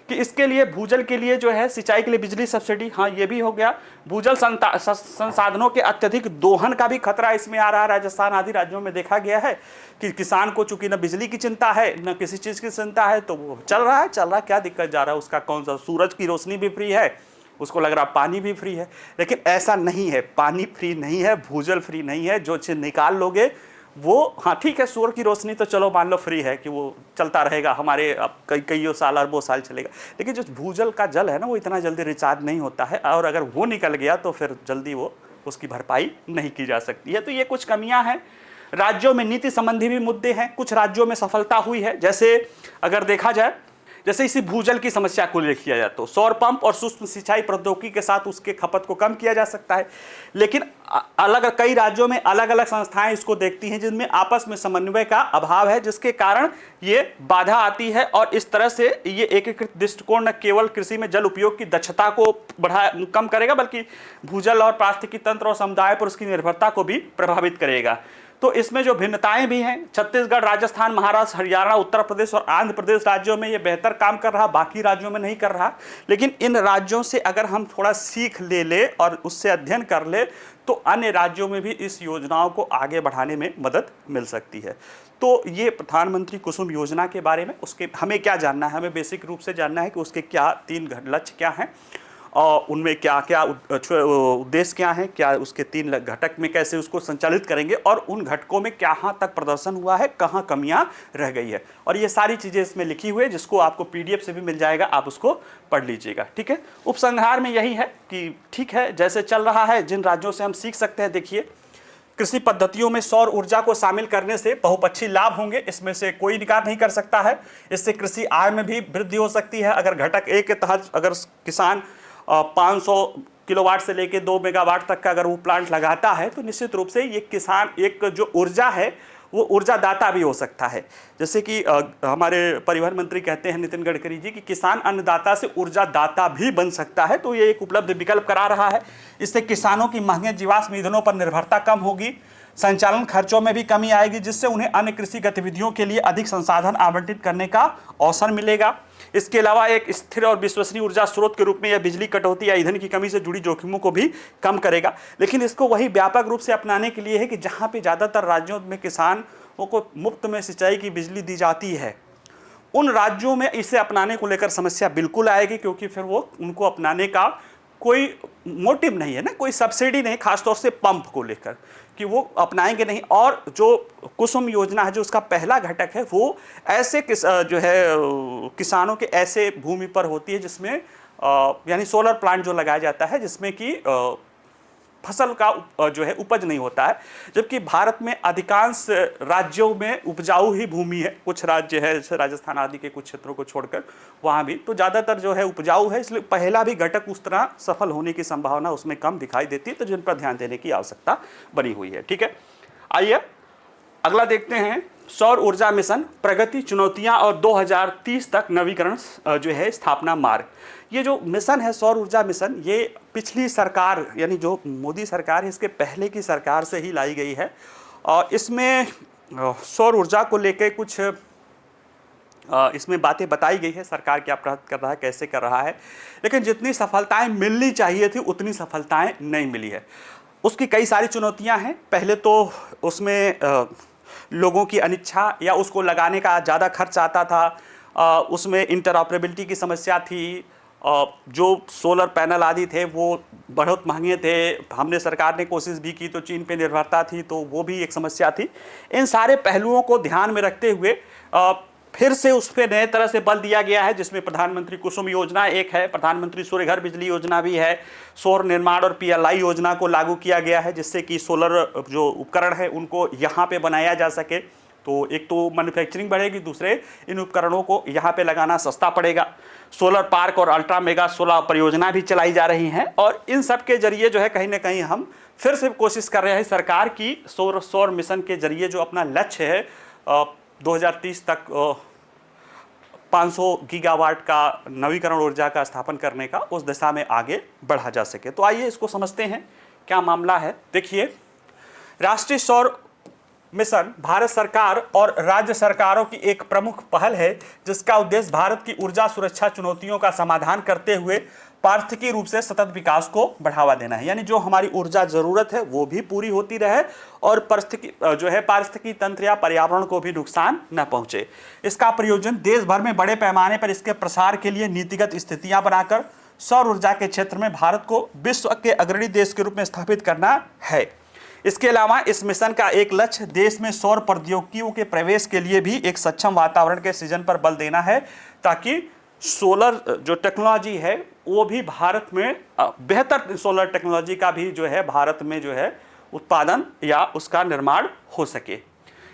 कि इसके लिए भूजल के लिए जो है सिंचाई के लिए बिजली सब्सिडी, हाँ ये भी हो गया। भूजल संसाधनों के अत्यधिक दोहन का भी खतरा इसमें आ रहा है। राजस्थान आदि राज्यों में देखा गया है कि किसान को चूंकि न बिजली की चिंता है न किसी चीज़ की चिंता है, तो वो चल रहा है, क्या दिक्कत जा रहा है उसका, कौन सा सूरज की रोशनी भी फ्री है, उसको लग रहा पानी भी फ्री है। लेकिन ऐसा नहीं है, पानी फ्री नहीं है, भूजल फ्री नहीं है। जो चीज़ निकाल लोगे वो, हाँ ठीक है, सूर्य की रोशनी तो चलो मान लो फ्री है कि वो चलता रहेगा हमारे, अब कई साल अरबों साल चलेगा, लेकिन जो भूजल का जल है ना वो इतना जल्दी रिचार्ज नहीं होता है, और अगर वो निकल गया तो फिर जल्दी वो उसकी भरपाई नहीं की जा सकती है। तो ये कुछ कमियां हैं। राज्यों में नीति संबंधी भी मुद्दे हैं, कुछ राज्यों में सफलता हुई है, जैसे अगर देखा जाए, जैसे इसी भूजल की समस्या को ले किया जाए तो सौर पंप और सूक्ष्म सिंचाई प्रौद्योगिकी के साथ उसके खपत को कम किया जा सकता है। लेकिन अलग कई राज्यों में अलग अलग संस्थाएं इसको देखती हैं जिनमें आपस में समन्वय का अभाव है, जिसके कारण ये बाधा आती है। और इस तरह से ये एकीकृत दृष्टिकोण न केवल कृषि में जल उपयोग की दक्षता को कम करेगा, बल्कि भूजल और पारिस्थितिकी तंत्र और समुदाय पर उसकी निर्भरता को भी प्रभावित करेगा। तो इसमें जो भिन्नताएं भी हैं, छत्तीसगढ़, राजस्थान, महाराष्ट्र, हरियाणा, उत्तर प्रदेश और आंध्र प्रदेश राज्यों में ये बेहतर काम कर रहा, बाकी राज्यों में नहीं कर रहा। लेकिन इन राज्यों से अगर हम थोड़ा सीख ले और उससे अध्ययन कर ले तो अन्य राज्यों में भी इस योजनाओं को आगे बढ़ाने में मदद मिल सकती है। तो ये प्रधानमंत्री कुसुम योजना के बारे में उसके हमें क्या जानना है, हमें बेसिक रूप से जानना है कि उसके क्या 3 लक्ष्य क्या हैं और उनमें क्या क्या उद्देश्य क्या हैं, क्या उसके 3 घटक में कैसे उसको संचालित करेंगे और उन घटकों में कहाँ तक प्रदर्शन हुआ है, कहाँ कमियां रह गई है। और ये सारी चीज़ें इसमें लिखी हुई है, जिसको आपको PDF से भी मिल जाएगा, आप उसको पढ़ लीजिएगा। ठीक है, उपसंहार में यही है कि ठीक है जैसे चल रहा है, जिन राज्यों से हम सीख सकते हैं, देखिए कृषि पद्धतियों में सौर ऊर्जा को शामिल करने से बहुपक्षीय लाभ होंगे, इसमें से कोई इनकार नहीं कर सकता है। इससे कृषि आय में भी वृद्धि हो सकती है। अगर घटक 1 के तहत अगर किसान 500 किलोवाट से लेके 2 मेगावाट तक का अगर वो प्लांट लगाता है तो निश्चित रूप से ये किसान एक जो ऊर्जा है वो ऊर्जा दाता भी हो सकता है। जैसे कि हमारे परिवहन मंत्री कहते हैं नितिन गडकरी जी कि किसान अन्नदाता से ऊर्जा दाता भी बन सकता है। तो ये एक उपलब्ध विकल्प करा रहा है। इससे किसानों की महंगे जीवाश्म ईंधनों पर निर्भरता कम होगी, संचालन खर्चों में भी कमी आएगी, जिससे उन्हें अन्य कृषि गतिविधियों के लिए अधिक संसाधन आवंटित करने का अवसर मिलेगा। इसके अलावा एक स्थिर और विश्वसनीय ऊर्जा स्रोत के रूप में यह बिजली कटौती या ईंधन की कमी से जुड़ी जोखिमों को भी कम करेगा। लेकिन इसको वही व्यापक रूप से अपनाने के लिए है कि जहाँ पे ज़्यादातर राज्यों में किसानों को मुफ्त में सिंचाई की बिजली दी जाती है, उन राज्यों में इसे अपनाने को लेकर समस्या बिल्कुल आएगी, क्योंकि फिर वो उनको अपनाने का कोई मोटिव नहीं है ना, कोई सब्सिडी नहीं, खासतौर से पंप को लेकर कि वो अपनाएंगे नहीं। और जो कुसुम योजना है, जो उसका पहला घटक है, वो ऐसे जो है किसानों के ऐसे भूमि पर होती है जिसमें यानी सोलर प्लांट जो लगाया जाता है जिसमें कि फसल का जो है उपज नहीं होता है। जबकि भारत में अधिकांश राज्यों में उपजाऊ ही भूमि है, कुछ राज्य है जैसे राजस्थान आदि के कुछ क्षेत्रों को छोड़कर वहाँ भी तो ज़्यादातर जो है उपजाऊ है। इसलिए पहला भी घटक उस तरह सफल होने की संभावना उसमें कम दिखाई देती है, तो जिन पर ध्यान देने की आवश्यकता बनी हुई है। ठीक है, आइए अगला देखते हैं सौर ऊर्जा मिशन प्रगति, चुनौतियां और 2030 तक नवीकरण जो है स्थापना मार्ग। ये जो मिशन है सौर ऊर्जा मिशन, ये पिछली सरकार यानी जो मोदी सरकार है इसके पहले की सरकार से ही लाई गई है। और इसमें सौर ऊर्जा को लेकर कुछ इसमें बातें बताई गई है, सरकार क्या प्रयास कर रहा है, कैसे कर रहा है, लेकिन जितनी सफलताएं मिलनी चाहिए थी उतनी सफलताएं नहीं मिली है। उसकी कई सारी चुनौतियां हैं। पहले तो उसमें लोगों की अनिच्छा या उसको लगाने का ज़्यादा खर्च आता था, उसमें इंटरऑपरेबिलिटी की समस्या थी, जो सोलर पैनल आदि थे वो बहुत महंगे थे, हमने सरकार ने कोशिश भी की तो चीन पे निर्भरता थी, तो वो भी एक समस्या थी। इन सारे पहलुओं को ध्यान में रखते हुए फिर से उस पर नए तरह से बल दिया गया है, जिसमें प्रधानमंत्री कुसुम योजना एक है, प्रधानमंत्री सूर्य घर बिजली योजना भी है, सौर निर्माण और PLI योजना को लागू किया गया है, जिससे कि सोलर जो उपकरण है उनको यहाँ पे बनाया जा सके। तो एक तो मैन्युफैक्चरिंग बढ़ेगी, दूसरे इन उपकरणों को यहाँ पे लगाना सस्ता पड़ेगा। सोलर पार्क और अल्ट्रा मेगा सोलर परियोजना भी चलाई जा रही हैं, और इन सब के जरिए जो है कहीं ना कहीं हम फिर से कोशिश कर रहे हैं सरकार की सौर मिशन के जरिए जो अपना लक्ष्य है 2030 तक 500 गीगावाट का नवीकरण ऊर्जा का स्थापन करने का, उस दिशा में आगे बढ़ा जा सके। तो आइए इसको समझते हैं क्या मामला है। देखिए, राष्ट्रीय सौर मिशन भारत सरकार और राज्य सरकारों की एक प्रमुख पहल है, जिसका उद्देश्य भारत की ऊर्जा सुरक्षा चुनौतियों का समाधान करते हुए पारिस्थितिकी रूप से सतत विकास को बढ़ावा देना है। यानी जो हमारी ऊर्जा जरूरत है वो भी पूरी होती रहे और पारिस्थितिकी तंत्र या पर्यावरण को भी नुकसान न पहुंचे। इसका प्रयोजन देश भर में बड़े पैमाने पर इसके प्रसार के लिए नीतिगत स्थितियां बनाकर सौर ऊर्जा के क्षेत्र में भारत को विश्व के अग्रणी देश के रूप में स्थापित करना है। इसके अलावा इस मिशन का एक लक्ष्य देश में सौर प्रौद्योगिकियों के प्रवेश के लिए भी एक सक्षम वातावरण के सृजन पर बल देना है, ताकि सोलर जो टेक्नोलॉजी है वो भी भारत में बेहतर सोलर टेक्नोलॉजी का भी जो है भारत में जो है उत्पादन या उसका निर्माण हो सके।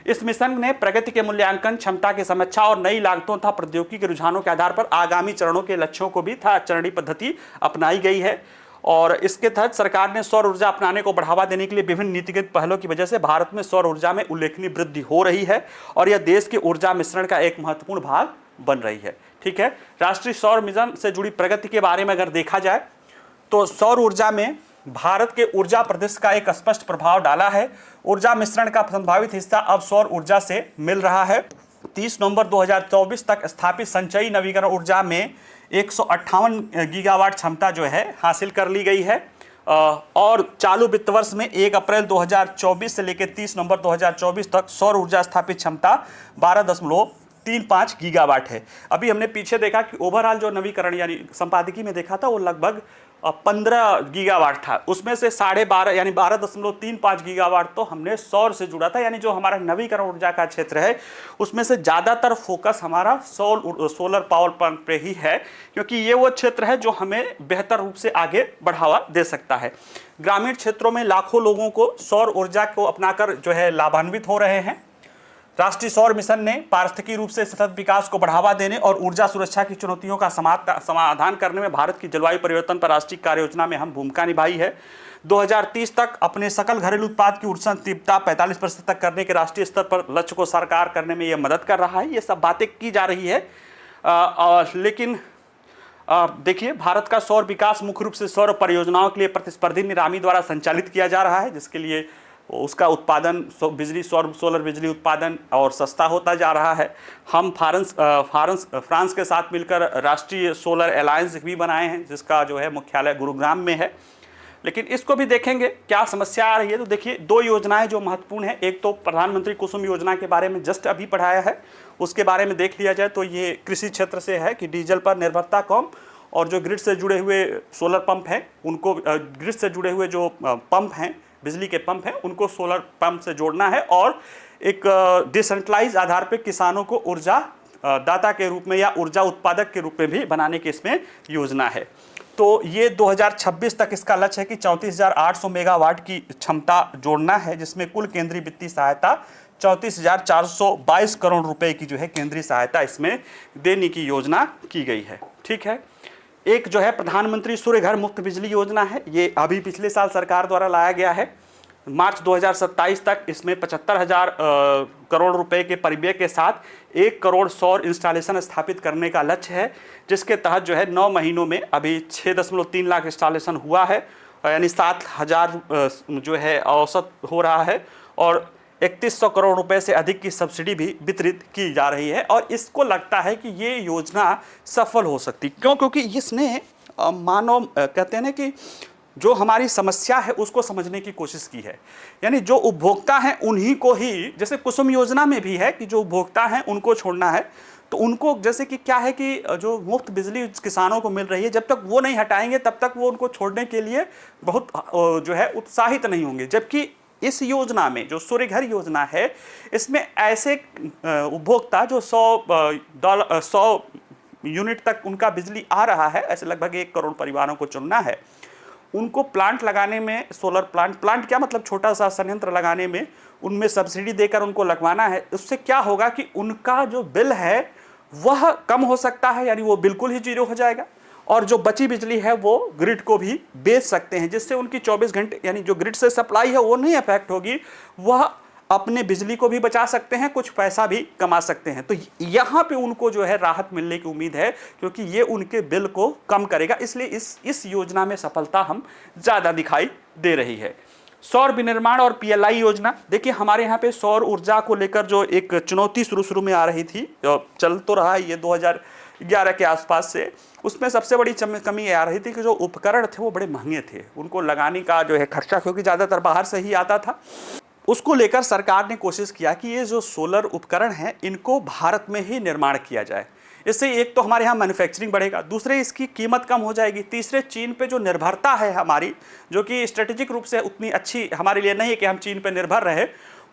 इस मिशन ने प्रगति के मूल्यांकन, क्षमता की समीक्षा और नई लागतों तथा प्रौद्योगिकी के रुझानों के आधार पर आगामी चरणों के लक्ष्यों को भी चरणीय पद्धति अपनाई गई है। और इसके तहत सरकार ने सौर ऊर्जा अपनाने को बढ़ावा देने के लिए विभिन्न नीतिगत पहलों की वजह से भारत में सौर ऊर्जा में उल्लेखनीय वृद्धि हो रही है, और यह देश के ऊर्जा मिश्रण का एक महत्वपूर्ण भाग बन रही है। ठीक है, राष्ट्रीय सौर मिशन से जुड़ी प्रगति के बारे में अगर देखा जाए तो सौर ऊर्जा में भारत के ऊर्जा परिदृश्य का एक स्पष्ट प्रभाव डाला है। ऊर्जा मिश्रण का संभावित हिस्सा अब सौर ऊर्जा से मिल रहा है। 30 नवंबर 2024 तक स्थापित संचयी नवीकरण ऊर्जा में 158 गीगावाट क्षमता जो है हासिल कर ली गई है, और चालू वित्त वर्ष में 1 अप्रैल 2024 से लेकर 30 नवंबर 2024 तक सौर ऊर्जा स्थापित क्षमता 12.35 गीगावाट है। अभी हमने पीछे देखा कि ओवरऑल जो नवीकरण यानी संपादकीय में देखा था वो लगभग 15 गीगावाट था, उसमें से 12.5 यानी 12.35 गीगावाट तो हमने सौर से जुड़ा था। यानी जो हमारा नवीकरण ऊर्जा का क्षेत्र है उसमें से ज़्यादातर फोकस हमारा सोलर पावर प्लांट पे ही है, क्योंकि ये वो क्षेत्र है जो हमें बेहतर रूप से आगे बढ़ावा दे सकता है। ग्रामीण क्षेत्रों में लाखों लोगों को सौर ऊर्जा को अपनाकर जो है लाभान्वित हो रहे हैं। राष्ट्रीय सौर मिशन ने पारिस्थितिकी रूप से सतत विकास को बढ़ावा देने और ऊर्जा सुरक्षा की चुनौतियों का समाधान करने में भारत की जलवायु परिवर्तन पर राष्ट्रीय कार्य योजना में अहम भूमिका निभाई है। 2030 तक अपने सकल घरेलू उत्पाद की ऊर्जा तीव्रता 45% तक करने के राष्ट्रीय स्तर पर लक्ष्य को साकार करने में यह मदद कर रहा है। ये सब बातें की जा रही है, लेकिन देखिए, भारत का सौर विकास मुख्य रूप से सौर परियोजनाओं के लिए प्रतिस्पर्धी नीलामी द्वारा संचालित किया जा रहा है, जिसके लिए उसका उत्पादन सोलर बिजली उत्पादन और सस्ता होता जा रहा है। हम फ्रांस के साथ मिलकर राष्ट्रीय सोलर अलायंस भी बनाए हैं, जिसका जो है मुख्यालय गुरुग्राम में है। लेकिन इसको भी देखेंगे क्या समस्या आ रही है। तो देखिए, 2 योजनाएं जो महत्वपूर्ण है, एक तो प्रधानमंत्री कुसुम योजना के बारे में जस्ट अभी पढ़ाया है, उसके बारे में देख लिया जाए तो ये कृषि क्षेत्र से है कि डीजल पर निर्भरता कम, और जो ग्रिड से जुड़े हुए सोलर पंप हैं उनको ग्रिड से जुड़े हुए जो पंप हैं, बिजली के पंप हैं, उनको सोलर पंप से जोड़ना है, और एक डिसेंट्रलाइज आधार पर किसानों को ऊर्जा दाता के रूप में या ऊर्जा उत्पादक के रूप में भी बनाने की इसमें योजना है। तो ये 2026 तक इसका लक्ष्य है कि 34,800 मेगावाट की क्षमता जोड़ना है, जिसमें कुल केंद्रीय वित्तीय सहायता 34,422 करोड़ रुपए की जो है केंद्रीय सहायता इसमें देने की योजना की गई है। ठीक है, एक जो है प्रधानमंत्री सूर्य घर मुफ्त बिजली योजना है, ये अभी पिछले साल सरकार द्वारा लाया गया है। मार्च 2027 तक इसमें 75,000 करोड़ रुपए के परिव्यय के साथ 1 करोड़ सौर इंस्टॉलेशन स्थापित करने का लक्ष्य है, जिसके तहत जो है 9 महीनों में अभी 6.3 लाख इंस्टॉलेशन हुआ है, यानी 7,000 जो है औसत हो रहा है, और 3100 करोड़ रुपए से अधिक की सब्सिडी भी वितरित की जा रही है। और इसको लगता है कि ये योजना सफल हो सकती, क्यों? क्योंकि इसने मानव कहते हैं ना कि जो हमारी समस्या है उसको समझने की कोशिश की है, यानी जो उपभोक्ता हैं उन्हीं को ही, जैसे कुसुम योजना में भी है कि जो उपभोक्ता हैं उनको छोड़ना है, तो उनको जैसे कि क्या है कि जो मुफ्त बिजली किसानों को मिल रही है, जब तक वो नहीं हटाएंगे तब तक वो उनको छोड़ने के लिए बहुत जो है उत्साहित नहीं होंगे। जबकि इस योजना में जो सूर्य घर योजना है, इसमें ऐसे उपभोक्ता जो 100 यूनिट तक उनका बिजली आ रहा है, ऐसे लगभग 1 करोड़ परिवारों को चुनना है, उनको प्लांट लगाने में, सोलर प्लांट क्या मतलब छोटा सा संयंत्र लगाने में उनमें सब्सिडी देकर उनको लगवाना है। उससे क्या होगा कि उनका जो बिल है वह कम हो सकता है, यानी वो बिल्कुल ही जीरो हो जाएगा, और जो बची बिजली है वो ग्रिड को भी बेच सकते हैं, जिससे उनकी 24 घंटे यानी जो ग्रिड से सप्लाई है वो नहीं अफेक्ट होगी, वह अपने बिजली को भी बचा सकते हैं, कुछ पैसा भी कमा सकते हैं। तो यहाँ पे उनको जो है राहत मिलने की उम्मीद है, क्योंकि ये उनके बिल को कम करेगा, इसलिए इस योजना में सफलता हम ज़्यादा दिखाई दे रही है। सौर विनिर्माण और PLI योजना, देखिए हमारे यहाँ पे सौर ऊर्जा को लेकर जो एक चुनौती शुरू में आ रही थी, चल तो रहा है ये 2011 के आसपास से, उसमें सबसे बड़ी कमी ये आ रही थी कि जो उपकरण थे वो बड़े महंगे थे, उनको लगाने का जो है खर्चा, क्योंकि ज़्यादातर बाहर से ही आता था, उसको लेकर सरकार ने कोशिश किया कि ये जो सोलर उपकरण हैं इनको भारत में ही निर्माण किया जाए। इससे एक तो हमारे यहाँ मैन्युफैक्चरिंग बढ़ेगा, दूसरे इसकी कीमत कम हो जाएगी, तीसरे चीन पे जो निर्भरता है हमारी, जो कि स्ट्रेटेजिक रूप से उतनी अच्छी हमारे लिए नहीं है कि हम चीन पे निर्भर रहे,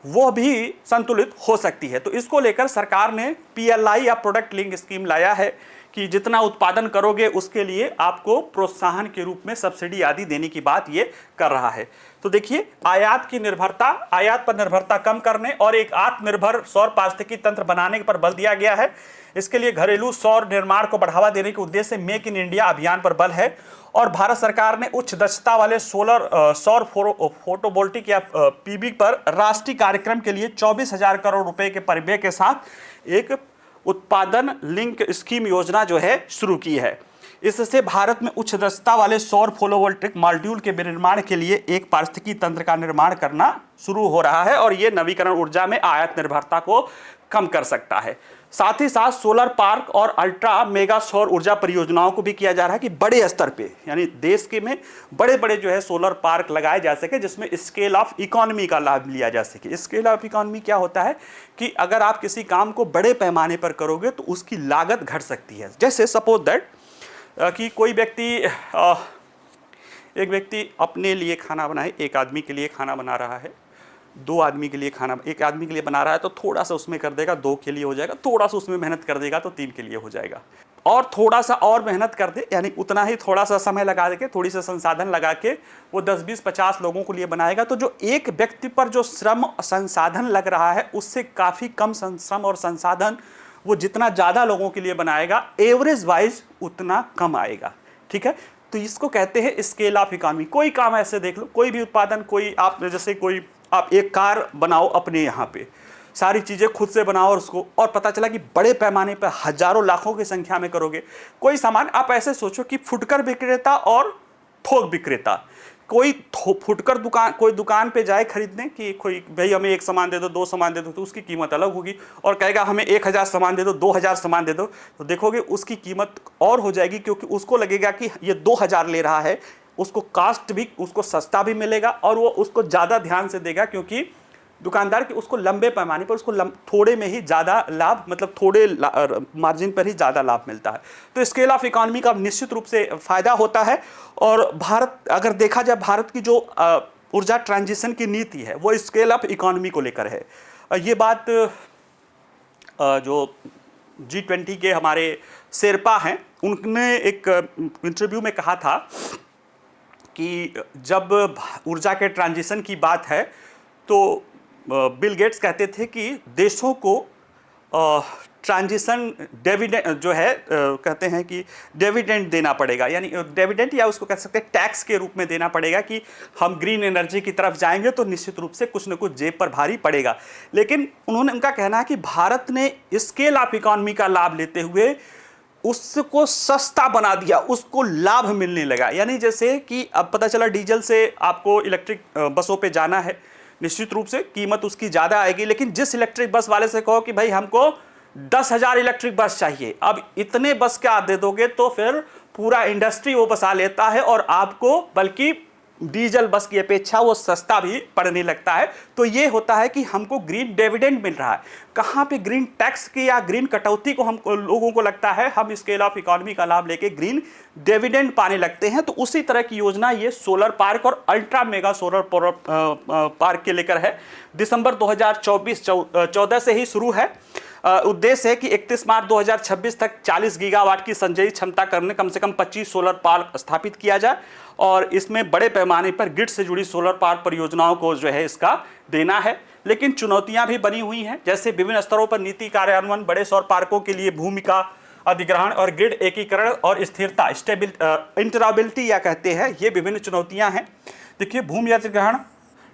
वो भी संतुलित हो सकती है। तो इसको लेकर सरकार ने PLI या प्रोडक्ट लिंक स्कीम लाया है कि जितना उत्पादन करोगे उसके लिए आपको प्रोत्साहन के रूप में सब्सिडी आदि देने की बात ये कर रहा है। तो देखिए आयात पर निर्भरता कम करने और एक आत्मनिर्भर सौर पारिस्थितिकी तंत्र बनाने पर बल दिया गया है। इसके लिए घरेलू सौर निर्माण को बढ़ावा देने के उद्देश्य से मेक इन इंडिया अभियान पर बल है, और भारत सरकार ने उच्च दक्षता वाले सौर फोटोवोल्टिक या PV पर राष्ट्रीय कार्यक्रम के लिए 24,000 करोड़ रुपए के परिव्यय के साथ एक उत्पादन लिंक स्कीम योजना जो है शुरू की है। इससे भारत में उच्च दक्षता वाले सौर फोटोवोल्टिक मॉड्यूल के विनिर्माण के लिए एक पारिस्थितिकी तंत्र का निर्माण करना शुरू हो रहा है, और ये नवीकरण ऊर्जा में आयात निर्भरता को कम कर सकता है। साथ ही साथ सोलर पार्क और अल्ट्रा मेगा सौर ऊर्जा परियोजनाओं को भी किया जा रहा है कि बड़े स्तर पे, यानी देश के में बड़े बड़े जो है सोलर पार्क लगाए जा सके, जिसमें स्केल ऑफ इकोनॉमी का लाभ लिया जा सके। स्केल ऑफ इकोनॉमी क्या होता है कि अगर आप किसी काम को बड़े पैमाने पर करोगे तो उसकी लागत घट सकती है। जैसे सपोज दैट कि कोई व्यक्ति एक व्यक्ति अपने लिए खाना बनाए, एक आदमी के लिए खाना बना रहा है, 2 आदमी के लिए खाना, एक आदमी के लिए बना रहा है तो थोड़ा सा उसमें कर देगा 2 के लिए हो जाएगा, थोड़ा सा उसमें मेहनत कर देगा तो 3 के लिए हो जाएगा, और थोड़ा सा और मेहनत कर दे, यानी उतना ही थोड़ा सा समय लगा के, थोड़ी सा संसाधन लगा के वो 10, 20, 50 लोगों के लिए बनाएगा, तो जो एक व्यक्ति पर जो श्रम संसाधन लग रहा है उससे काफ़ी कम श्रम और संसाधन वो जितना ज़्यादा लोगों के लिए बनाएगा एवरेज वाइज उतना कम आएगा। ठीक है, तो इसको कहते हैं स्केल ऑफ इकोनॉमी। कोई काम ऐसे देख लो, कोई भी उत्पादन, कोई आप जैसे कोई आप एक कार बनाओ अपने यहाँ पे, सारी चीज़ें खुद से बनाओ और उसको, और पता चला कि बड़े पैमाने पर हजारों लाखों की संख्या में करोगे कोई सामान। आप ऐसे सोचो कि फुटकर विक्रेता और थोक विक्रेता, कोई फुटकर दुकान पे जाए खरीदने कि कोई भाई हमें 1 सामान दे दो, 2 सामान दे दो, तो उसकी कीमत अलग होगी, और कहेगा हमें 1000 सामान दे दो, 2000 सामान दे दो, तो देखोगे उसकी कीमत और हो जाएगी, क्योंकि उसको लगेगा कि ये 2000 ले रहा है, उसको कास्ट भी उसको सस्ता भी मिलेगा और वो उसको ज़्यादा ध्यान से देगा, क्योंकि दुकानदार की उसको लंबे पैमाने पर उसको थोड़े में ही ज़्यादा लाभ, मतलब थोड़े मार्जिन पर ही ज़्यादा लाभ मिलता है। तो स्केल ऑफ इकोनॉमी का निश्चित रूप से फ़ायदा होता है। और भारत, अगर देखा जाए भारत की जो ऊर्जा ट्रांजिशन की नीति है वो स्केल ऑफ इकोनॉमी को लेकर है। ये बात जो G20 के हमारे शेरपा हैं उनने एक इंटरव्यू में कहा था कि जब ऊर्जा के ट्रांजिशन की बात है तो बिल गेट्स कहते थे कि देशों को ट्रांजिशन डिविडेंड जो है कहते हैं कि डिविडेंड देना पड़ेगा, यानी डिविडेंड या उसको कह सकते हैं टैक्स के रूप में देना पड़ेगा कि हम ग्रीन एनर्जी की तरफ जाएंगे तो निश्चित रूप से कुछ न कुछ जेब पर भारी पड़ेगा। लेकिन उनका कहना है कि भारत ने स्केल ऑफ इकोनॉमी का लाभ लेते हुए उसको सस्ता बना दिया, उसको लाभ मिलने लगा। यानी जैसे कि अब पता चला डीजल से आपको इलेक्ट्रिक बसों पे जाना है, निश्चित रूप से कीमत उसकी ज़्यादा आएगी, लेकिन जिस इलेक्ट्रिक बस वाले से कहो कि भाई हमको 10,000 इलेक्ट्रिक बस चाहिए, अब इतने बस क्या आप दे दोगे, तो फिर पूरा इंडस्ट्री वो बसा लेता है और आपको बल्कि डीजल बस की अपेक्षा वो सस्ता भी पड़ने लगता है। तो ये होता है कि हमको ग्रीन डिविडेंड मिल रहा है। कहाँ पे ग्रीन टैक्स की या ग्रीन कटौती को हम लोगों को लगता है हम स्केल ऑफ इकोनॉमी का लाभ लेके ग्रीन डिविडेंड पाने लगते हैं। तो उसी तरह की योजना ये सोलर पार्क और अल्ट्रा मेगा सोलर पार्क के लेकर है। दिसंबर 2014 से ही शुरू है। उद्देश्य है कि 31 मार्च 2026 तक 40 गीगावाट की संचयी क्षमता करने कम से कम 25 सोलर पार्क स्थापित किया जाए और इसमें बड़े पैमाने पर ग्रिड से जुड़ी सोलर पार्क परियोजनाओं को जो है इसका देना है। लेकिन चुनौतियां भी बनी हुई हैं, जैसे विभिन्न स्तरों पर नीति कार्यान्वयन, बड़े सौर पार्कों के लिए भूमि का अधिग्रहण और ग्रिड एकीकरण और स्थिरता इंटरऑपरेबिलिटी या कहते हैं, ये विभिन्न चुनौतियां हैं। देखिए, भूमि अधिग्रहण,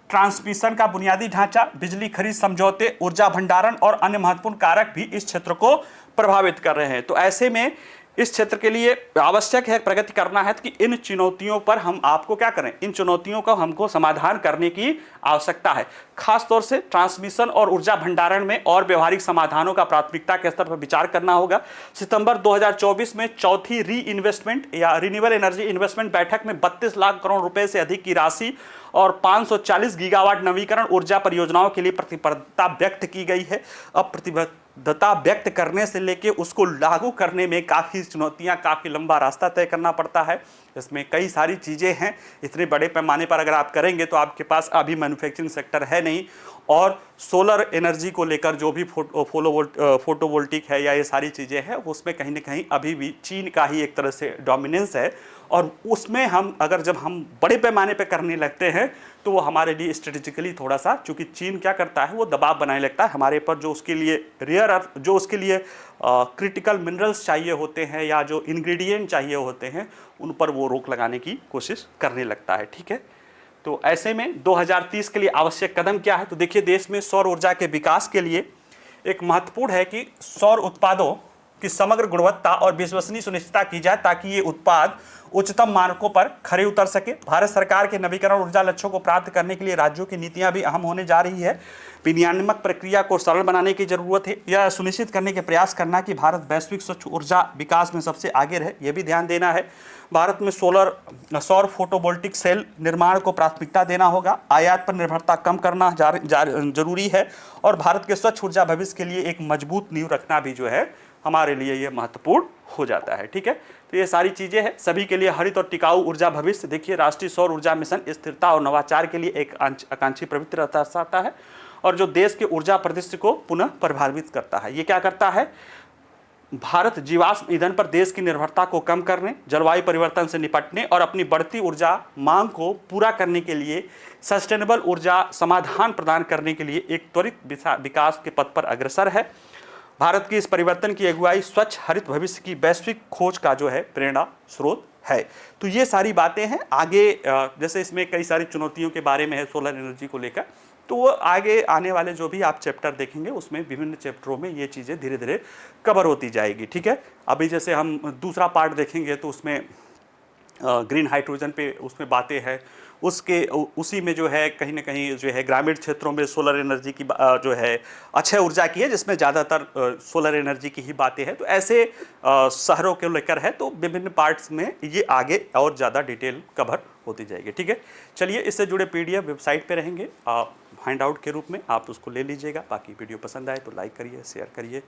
ट्रांसमिशन का बुनियादी ढांचा, बिजली खरीद समझौते, ऊर्जा भंडारण और अन्य महत्वपूर्ण कारक भी इस क्षेत्र को प्रभावित कर रहे हैं। तो ऐसे में इस क्षेत्र के लिए आवश्यक है प्रगति करना है कि इन चुनौतियों पर हम आपको क्या करें, इन चुनौतियों का हमको समाधान करने की आवश्यकता है। खासतौर से ट्रांसमिशन और ऊर्जा भंडारण में और व्यवहारिक समाधानों का प्राथमिकता के स्तर पर विचार करना होगा। सितंबर 2024 में चौथी री इन्वेस्टमेंट या रिन्यूएबल एनर्जी इन्वेस्टमेंट बैठक में 32 लाख करोड़ रुपए से अधिक की राशि और 540 गीगावाट नवीकरण ऊर्जा परियोजनाओं के लिए प्रतिबद्धता व्यक्त की गई है। अब प्रतिबद्धता व्यक्त करने से लेके उसको लागू करने में काफ़ी चुनौतियां, काफ़ी लंबा रास्ता तय करना पड़ता है। इसमें कई सारी चीज़ें हैं। इतने बड़े पैमाने पर अगर आप करेंगे तो आपके पास अभी मैन्युफैक्चरिंग सेक्टर है नहीं, और सोलर एनर्जी को लेकर जो भी फोटोवोल्टिक है या ये सारी चीज़ें हैं, उसमें कहीं ना कहीं अभी भी चीन का ही एक तरह से डोमिनेंस है। और उसमें हम अगर जब हम बड़े पैमाने पर करने लगते हैं तो वो हमारे लिए स्ट्रेटेजिकली थोड़ा सा, चूँकि चीन क्या करता है, वो दबाव बनाने लगता है हमारे पर, जो उसके लिए रेयर अर्थ, जो उसके लिए क्रिटिकल मिनरल्स चाहिए होते हैं या जो इंग्रेडिएंट चाहिए होते हैं, उन पर वो रोक लगाने की कोशिश करने लगता है। ठीक है, तो ऐसे में 2030 के लिए आवश्यक कदम क्या है? तो देखिए, देश में सौर ऊर्जा के विकास के लिए एक महत्वपूर्ण है कि सौर उत्पादों की समग्र गुणवत्ता और विश्वसनीय सुनिश्चितता की जाए ताकि ये उत्पाद उच्चतम मानकों पर खरे उतर सके। भारत सरकार के नवीकरण ऊर्जा लक्ष्यों को प्राप्त करने के लिए राज्यों की नीतियां भी अहम होने जा रही है। विनियामक प्रक्रिया को सरल बनाने की जरूरत है। यह सुनिश्चित करने के प्रयास करना कि भारत वैश्विक स्वच्छ ऊर्जा विकास में सबसे आगे रहे, यह भी ध्यान देना है। भारत में सौर फोटोवोल्टिक सेल निर्माण को प्राथमिकता देना होगा। आयात पर निर्भरता कम करना जरूरी है और भारत के स्वच्छ ऊर्जा भविष्य के लिए एक मजबूत नींव रखना भी जो है हमारे लिए ये महत्वपूर्ण हो जाता है। ठीक है, तो ये सारी चीज़ें हैं सभी के लिए। हरित और टिकाऊ ऊर्जा भविष्य, देखिए, राष्ट्रीय सौर ऊर्जा मिशन स्थिरता और नवाचार के लिए एक आकांक्षी प्रवृत्ति दर्शाता है और जो देश के ऊर्जा परिदृश्य को पुनः प्रभावित करता है। ये क्या करता है? भारत जीवाश्म ईंधन पर देश की निर्भरता को कम करने, जलवायु परिवर्तन से निपटने और अपनी बढ़ती ऊर्जा मांग को पूरा करने के लिए सस्टेनेबल ऊर्जा समाधान प्रदान करने के लिए एक त्वरित विकास के पथ पर अग्रसर है। भारत की इस परिवर्तन की अगुवाई स्वच्छ हरित भविष्य की वैश्विक खोज का जो है प्रेरणा स्रोत है। तो ये सारी बातें हैं। आगे जैसे इसमें कई सारी चुनौतियों के बारे में है सोलर एनर्जी को लेकर, तो वो आगे आने वाले जो भी आप चैप्टर देखेंगे उसमें विभिन्न चैप्टरों में ये चीज़ें धीरे धीरे कवर होती जाएगी। ठीक है, अभी जैसे हम दूसरा पार्ट देखेंगे तो उसमें ग्रीन हाइड्रोजन पे उसमें बातें हैं, उसी में जो है कहीं ना कहीं जो है ग्रामीण क्षेत्रों में सोलर एनर्जी की जो है अक्षय ऊर्जा की है, जिसमें ज़्यादातर सोलर एनर्जी की ही बातें हैं। तो ऐसे शहरों के लेकर है, तो विभिन्न पार्ट्स में ये आगे और ज़्यादा डिटेल कवर होती जाएगी। ठीक है, चलिए, इससे जुड़े PDF वेबसाइट पे रहेंगे, फाइंड आउट के रूप में आप उसको ले लीजिएगा। बाकी वीडियो पसंद आए तो लाइक करिए, शेयर करिए,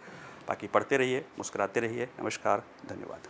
बाकी पढ़ते रहिए, मुस्कुराते रहिए। नमस्कार, धन्यवाद।